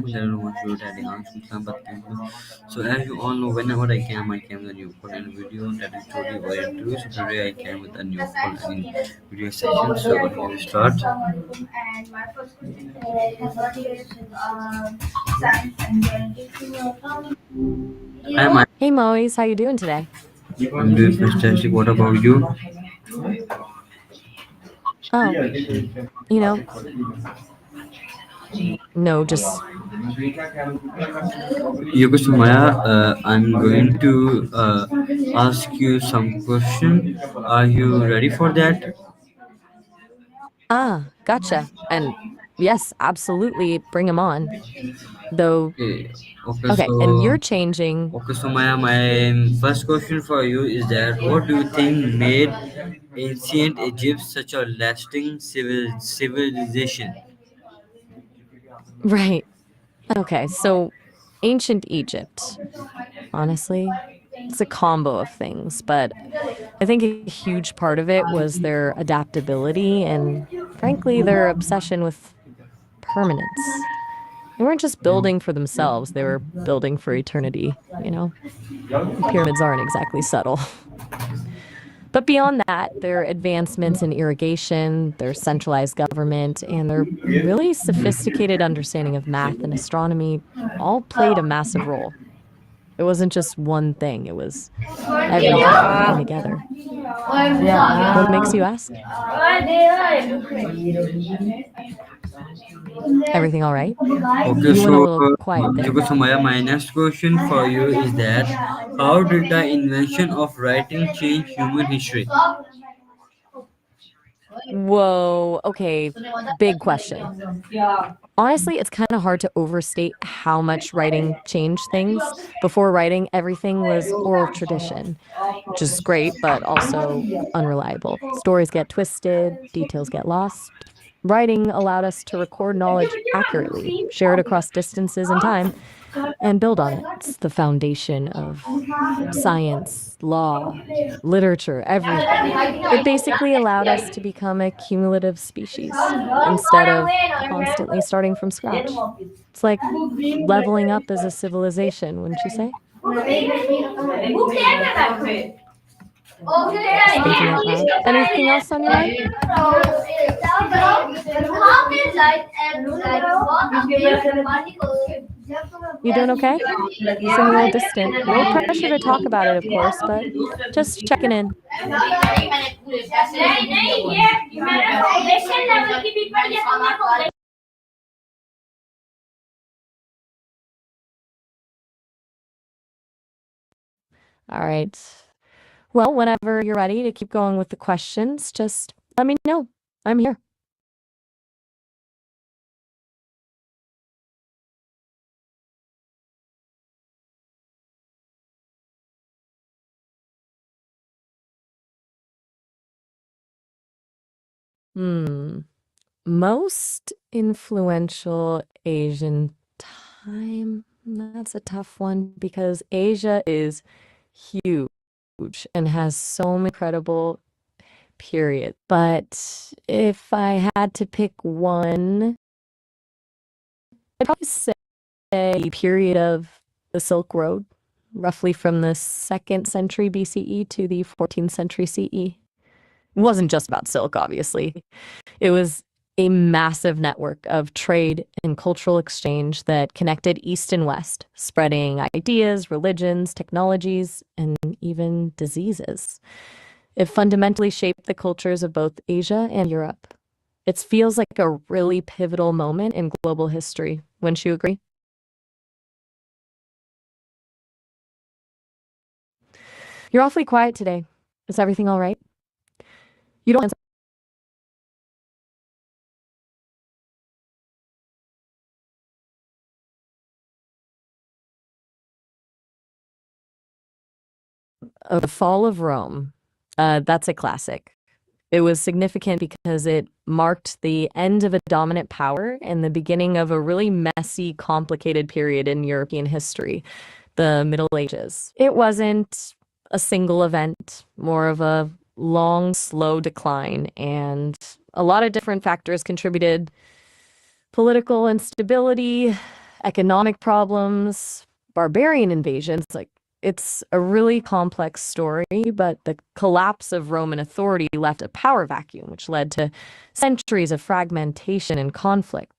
time. There are much road at So as you all know, whenever I came with a new full and video that is story or interview. So today I came with a new full and video session. So we will start. Hi, Hey Moise, how you doing today? I'm doing fantastic. What about you? Oh, you know, no, just Yoko Sumaya, I'm going to ask you some question. Are you ready for that? gotcha. And yes, absolutely, bring him on. Though, Okay, okay, okay, and you're changing. Maya, my first question for you is that what do you think made ancient Egypt such a lasting civilization? Right. Okay, so ancient Egypt, honestly, it's a combo of things, but I think a huge part of it was their adaptability and, frankly, their obsession with permanence. They weren't just building for themselves, they were building for eternity. Pyramids aren't exactly subtle. But beyond that, their advancements in irrigation, their centralized government, and their really sophisticated understanding of math and astronomy all played a massive role. It wasn't just one thing, it was everything working together. What makes you ask? Everything all right? Okay, You went a so little quiet there. Yoko Sumaya, my next question for you is that how did the invention of writing change human history? Whoa, okay, big question. Honestly, it's kind of hard to overstate how much writing changed things. Before writing, everything was oral tradition, which is great, but also unreliable. Stories get twisted, details get lost. Writing allowed us to record knowledge accurately, share it across distances and time, and build on it. It's the foundation of science, law, literature, everything. It basically allowed us to become a cumulative species instead of constantly starting from scratch. It's like leveling up as a civilization, wouldn't you say? Just thinking out loud. Anything else on your mind? You doing okay? You seem a little distant. No pressure to talk about it, of course, but just checking in. All right. Well, whenever you're ready to keep going with the questions, just let me know. I'm here. Hmm. Most influential Asian time? That's a tough one because Asia is huge and has so many incredible periods. But if I had to pick one, I'd probably say the period of the Silk Road, roughly from the 2nd century BCE to the 14th century CE. It wasn't just about silk, obviously. It was a massive network of trade and cultural exchange that connected East and West, spreading ideas, religions, technologies, and even diseases. It fundamentally shaped the cultures of both Asia and Europe. It feels like a really pivotal moment in global history. Wouldn't you agree? You're awfully quiet today. Is everything all right? You don't answer the fall of Rome. That's a classic. It was significant because it marked the end of a dominant power and the beginning of a really messy, complicated period in European history, the Middle Ages. It wasn't a single event, more of a long, slow decline, and a lot of different factors contributed: political instability, economic problems, barbarian invasions. Like, it's a really complex story, but the collapse of Roman authority left a power vacuum, which led to centuries of fragmentation and conflict.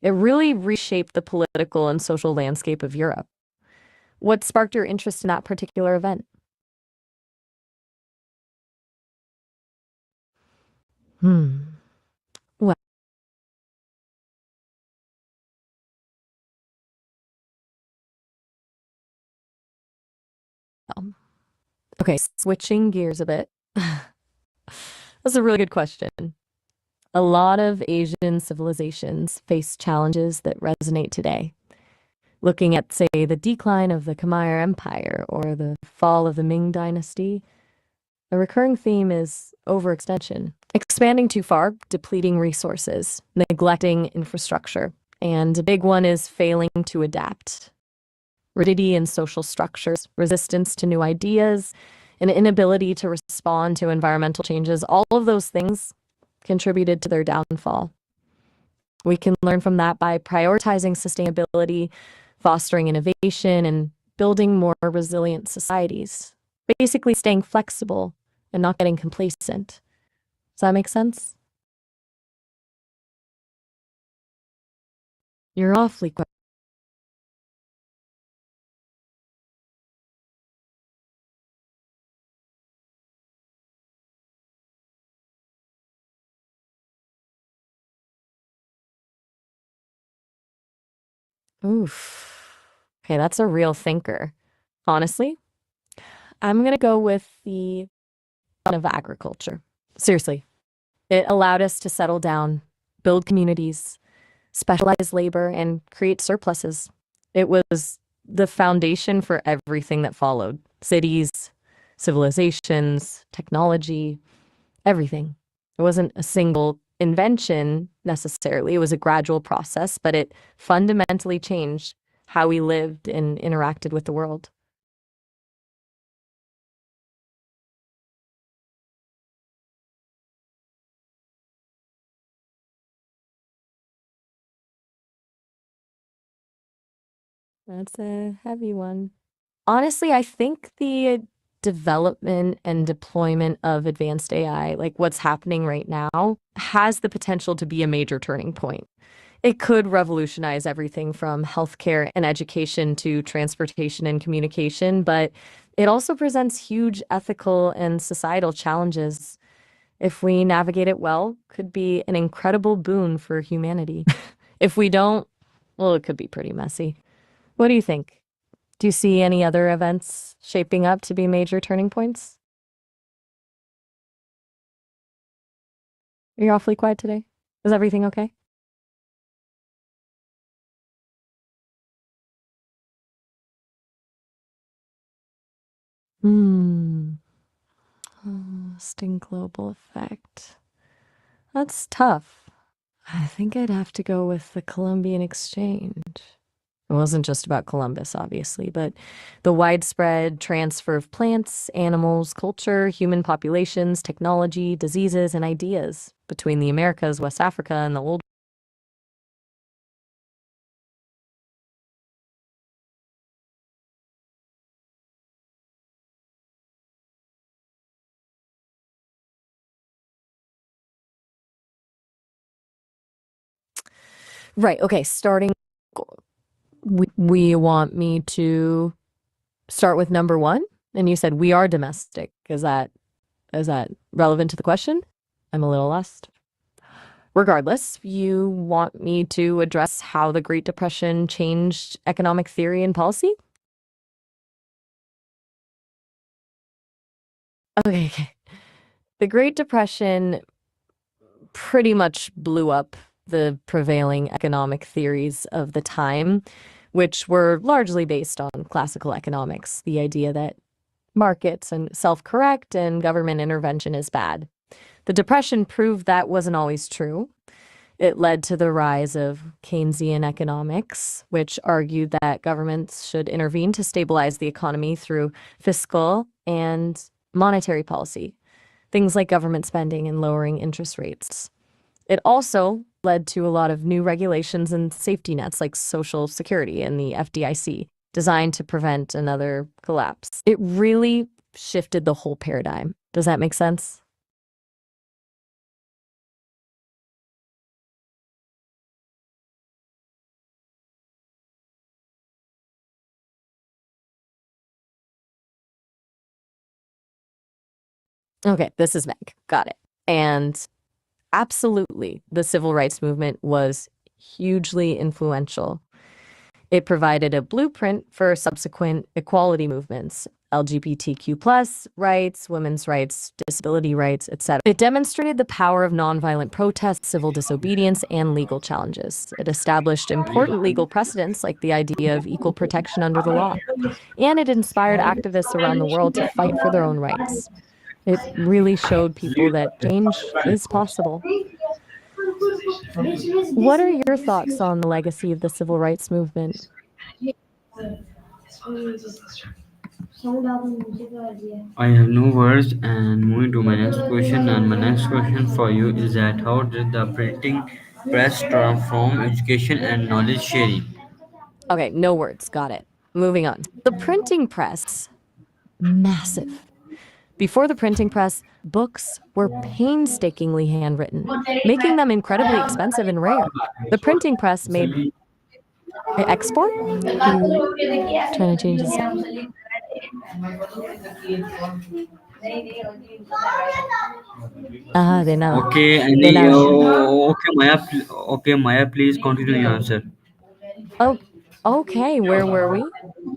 It really reshaped the political and social landscape of Europe. What sparked your interest in that particular event? Hmm. Well, okay, switching gears a bit. That's a really good question. A lot of Asian civilizations face challenges that resonate today. Looking at, say, the decline of the Khmer Empire or the fall of the Ming Dynasty, a recurring theme is overextension, expanding too far, depleting resources, neglecting infrastructure, and a big one is failing to adapt. Rigidity in social structures, resistance to new ideas, an inability to respond to environmental changes, all of those things contributed to their downfall. We can learn from that by prioritizing sustainability, fostering innovation, and building more resilient societies. Basically, staying flexible and not getting complacent. Does that make sense? You're awfully quick. Oof. Okay, that's a real thinker. Honestly, I'm going to go with the of agriculture. Seriously, it allowed us to settle down, build communities, specialize labor, and create surpluses. It was the foundation for everything that followed: cities, civilizations, technology, everything. It wasn't a single invention necessarily, it was a gradual process, but it fundamentally changed how we lived and interacted with the world. That's a heavy one. Honestly, I think the development and deployment of advanced AI, like what's happening right now, has the potential to be a major turning point. It could revolutionize everything from healthcare and education to transportation and communication, but it also presents huge ethical and societal challenges. If we navigate it well, could be an incredible boon for humanity. If we don't, well, it could be pretty messy. What do you think? Do you see any other events shaping up to be major turning points? You're awfully quiet today. Is everything okay? Hmm. Lasting global effect. That's tough. I think I'd have to go with the Columbian Exchange. It wasn't just about Columbus, obviously, but the widespread transfer of plants, animals, culture, human populations, technology, diseases, and ideas between the Americas, West Africa, and the Old. Right. Okay. Starting. We want me to start with number one, and you said we are domestic. Is that relevant to the question? I'm a little lost. Regardless, you want me to address how the Great Depression changed economic theory and policy? Okay, okay. The Great Depression pretty much blew up the prevailing economic theories of the time, which were largely based on classical economics, the idea that markets and self-correct and government intervention is bad. The Depression proved that wasn't always true. It led to the rise of Keynesian economics, which argued that governments should intervene to stabilize the economy through fiscal and monetary policy, things like government spending and lowering interest rates. It also led to a lot of new regulations and safety nets like Social Security and the FDIC, designed to prevent another collapse. It really shifted the whole paradigm. Does that make sense? Okay, this is Meg. Got it. And absolutely, the civil rights movement was hugely influential. It provided a blueprint for subsequent equality movements, LGBTQ plus rights, women's rights, disability rights, etc. It demonstrated the power of nonviolent protest, civil disobedience, and legal challenges. It established important legal precedents like the idea of equal protection under the law, and it inspired activists around the world to fight for their own rights. It really showed people that change is possible. What are your thoughts on the legacy of the civil rights movement? I have no words, and moving to my next question. And my next question for you is that how did the printing press transform education and knowledge sharing? Okay, no words. Got it. Moving on. The printing press, massive. Before the printing press, books were painstakingly handwritten, making them incredibly expensive and rare. The printing press made export. You trying to change this? Ah, Okay, de any nada. okay, okay, Maya, please continue your answer. Oh, okay. Where were we?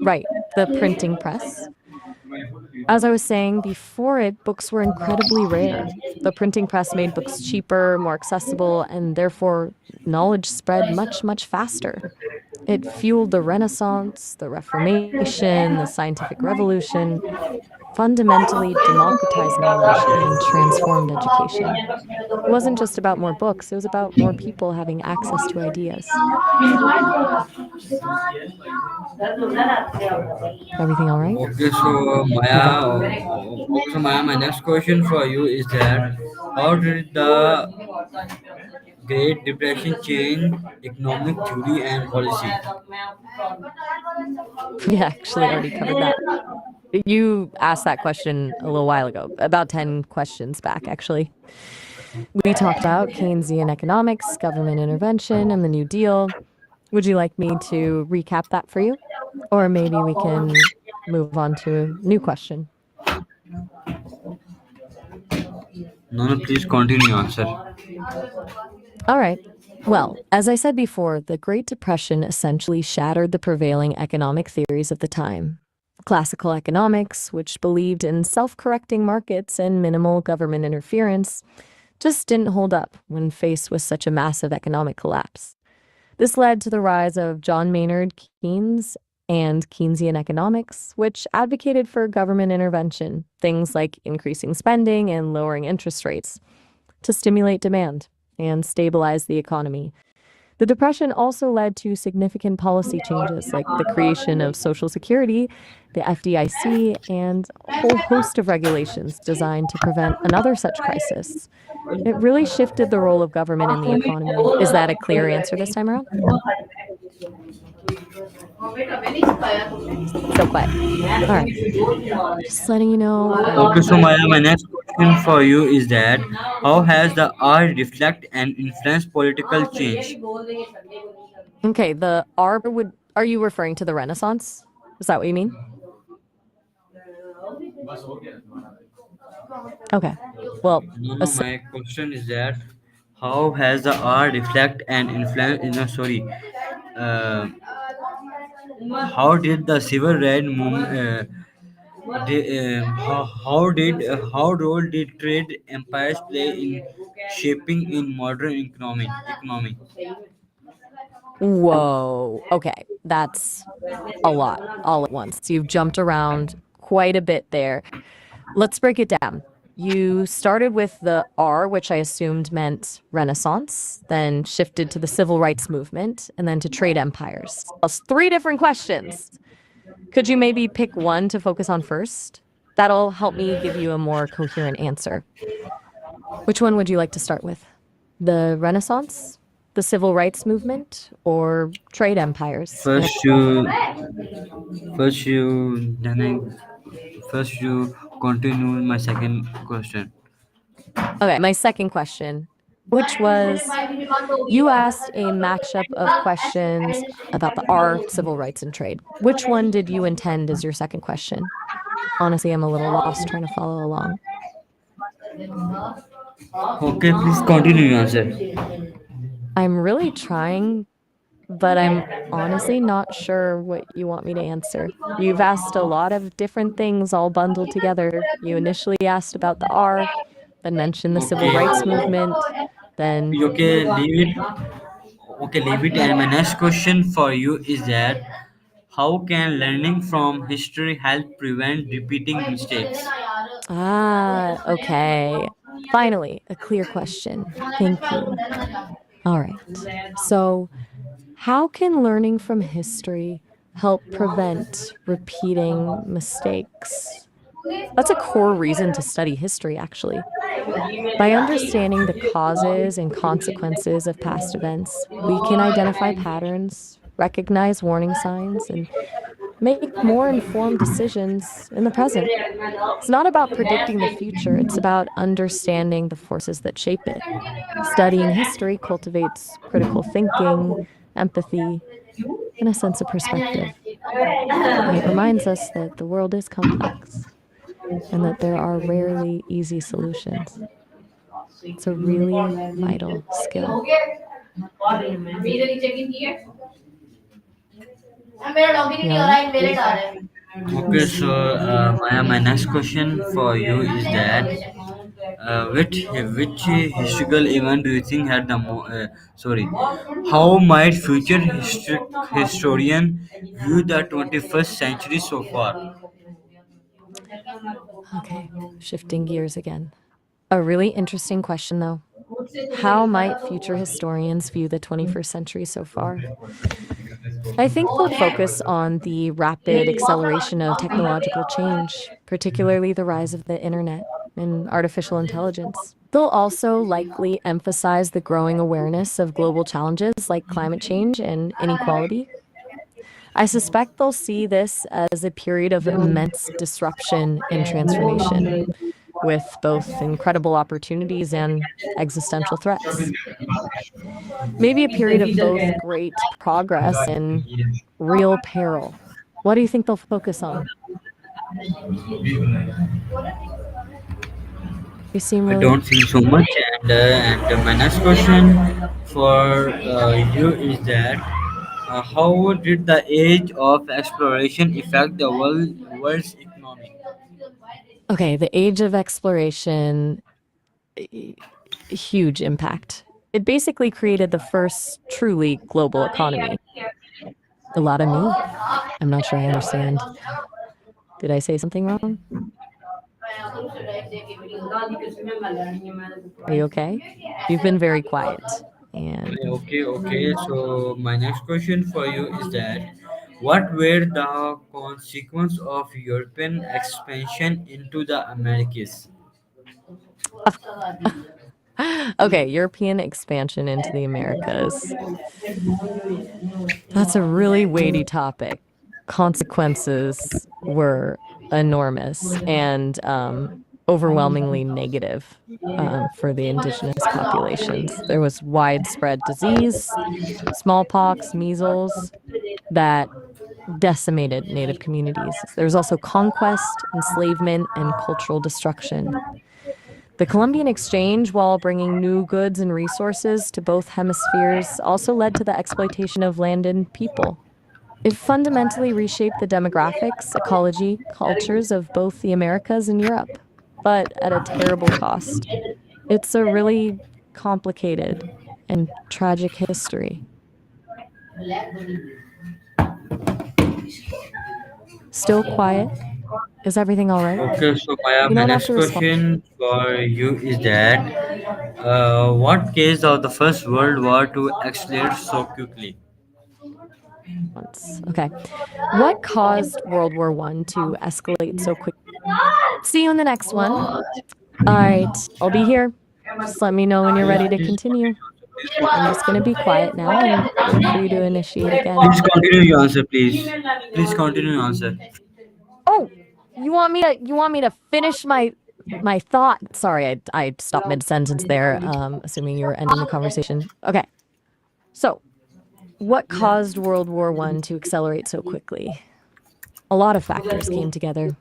Right, the printing press. As I was saying, before it, books were incredibly rare. The printing press made books cheaper, more accessible, and therefore knowledge spread much, much faster. It fueled the Renaissance, the Reformation, the scientific revolution, fundamentally democratized knowledge and transformed education. It wasn't just about more books, it was about more people having access to ideas. Everything all right? Okay, so Okay. Maya, my next question for you is that how did the Great Depression change economic theory and policy? We actually already covered that. You asked that question a little while ago, about 10 questions back, actually. We talked about Keynesian economics, government intervention, and the New Deal. Would you like me to recap that for you? Or maybe we can move on to a new question. No, no, please continue answer. All right. Well, as I said before, the Great Depression essentially shattered the prevailing economic theories of the time. Classical economics, which believed in self correcting markets and minimal government interference, just didn't hold up when faced with such a massive economic collapse. This led to the rise of John Maynard Keynes and Keynesian economics, which advocated for government intervention, things like increasing spending and lowering interest rates to stimulate demand and stabilize the economy. The Depression also led to significant policy changes like the creation of Social Security, the FDIC, and a whole host of regulations designed to prevent another such crisis. It really shifted the role of government in the economy. Is that a clear answer this time around? So quiet. All right. Just letting you know Okay, so I Maya, my next question for you is that how has the art reflect and influence political change? okay, the R would are you referring to the Renaissance? Is that what you mean? Okay. Well, No, no, my question is that how has the art reflect and influence? No, sorry. Uh, how did the civil rights movement? How role did trade empires play in shaping in modern economy? whoa. Okay. That's a lot all at once. You've jumped around quite a bit there. Let's break it down. You started with the R, which I assumed meant Renaissance, then shifted to the civil rights movement, and then to trade empires. That's three different questions. Could you maybe pick one to focus on first? That'll help me give you a more coherent answer. Which one would you like to start with? The Renaissance? the civil rights movement, or trade empires? First you, first you, then first you continue my second question. Okay, my second question, which was you asked a mashup of questions about the art, civil rights, and trade. Which one did you intend as your second question? Honestly, I'm a little lost trying to follow along. Okay, please continue your answer. I'm really trying, but I'm honestly not sure what you want me to answer. You've asked a lot of different things all bundled together. You initially asked about the R, then mentioned the civil Okay, rights movement, then okay, leave it. Okay, leave it. And my next question for you is that how can learning from history help prevent repeating mistakes? okay. Finally, a clear question. Thank you. All right. So, how can learning from history help prevent repeating mistakes? That's a core reason to study history, actually. By understanding the causes and consequences of past events, we can identify patterns, recognize warning signs, and make more informed decisions in the present. It's not about predicting the future, it's about understanding the forces that shape it. Studying history cultivates critical thinking, empathy, and a sense of perspective. It reminds us that the world is complex and that there are rarely easy solutions. It's a really vital skill. You know? Okay, so my next question for you is that which historical event do you think had the sorry, how might future historian view the 21st century so far? Okay, shifting gears again. A really interesting question, though. How might future historians view the 21st century so far? I think they'll focus on the rapid acceleration of technological change, particularly the rise of the internet and artificial intelligence. They'll also likely emphasize the growing awareness of global challenges like climate change and inequality. I suspect they'll see this as a period of immense disruption and transformation, with both incredible opportunities and existential threats. Maybe a period of both great progress and real peril. What do you think they'll focus on? You seem I really don't think so much. And my next question for you is that how did the age of exploration affect the world's economy? okay. The age of exploration, huge impact. It basically created the first truly global economy. A lot of me. I'm not sure I understand. Did I say something wrong? Are you okay? You've been very quiet. And Okay, okay. So my next question for you is that what were the consequences of European expansion into the Americas? okay, European expansion into the Americas. That's a really weighty topic. Consequences were enormous and overwhelmingly negative for the indigenous populations. There was widespread disease, smallpox, measles, that decimated native communities. There was also conquest, enslavement, and cultural destruction. The Columbian Exchange, while bringing new goods and resources to both hemispheres, also led to the exploitation of land and people. It fundamentally reshaped the demographics, ecology, cultures of both the Americas and Europe, but at a terrible cost. It's a really complicated and tragic history. Still quiet? Is everything all right? Okay, so Maya, You my don't have to next respond question for you is that what case of the First World War to accelerate so quickly? once. Okay. What caused World War One to escalate so quickly? See you in the next one. All right. I'll be here. Just let me know when you're Yes, ready to please continue. I'm just going to be quiet now and wait for you to initiate again. Please continue your answer, please. Please continue your answer. Oh, you want me to finish my thought? Sorry, I stopped mid sentence there, assuming you were ending the conversation. Okay, so what caused World War I to accelerate so quickly? A lot of factors came together.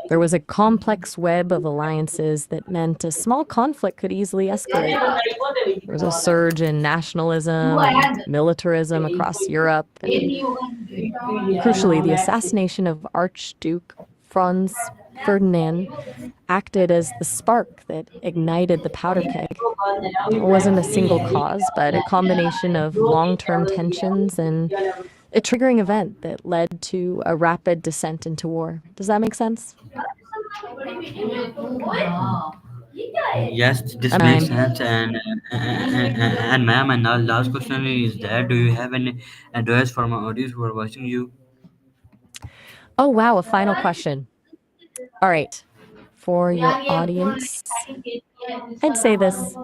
There was a complex web of alliances that meant a small conflict could easily escalate. There was a surge in nationalism and militarism across Europe, and crucially, the assassination of Archduke Franz Ferdinand acted as the spark that ignited the powder keg. It wasn't a single cause, but a combination of long term tensions and a triggering event that led to a rapid descent into war. Does that make sense? Yes, this makes I'm sense. And ma'am, and our last question is that do you have any advice for my audience who are watching you? Oh, wow, a final question. All right. For your audience, I'd say this: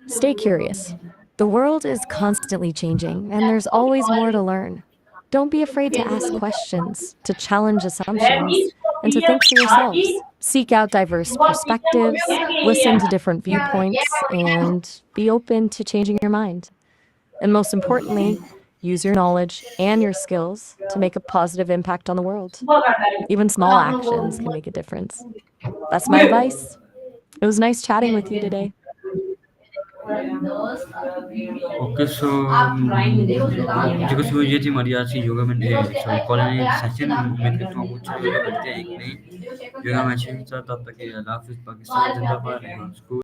stay curious. The world is constantly changing, and there's always more to learn. Don't be afraid to ask questions, to challenge assumptions, and to think for yourselves. Seek out diverse perspectives, listen to different viewpoints, and be open to changing your mind. And most importantly, use your knowledge and your skills to make a positive impact on the world. Even small actions can make a difference. That's my advice. It was nice chatting with you today. Okay, so because मुझे ये थी हमारी आज की योगा में sorry colony session उम्मीद करता हूँ कुछ करते हैं एक नई योगा में अच्छे से तब तक के लिए अल्लाह हाफिज़ पाकिस्तान जिंदाबाद स्कूल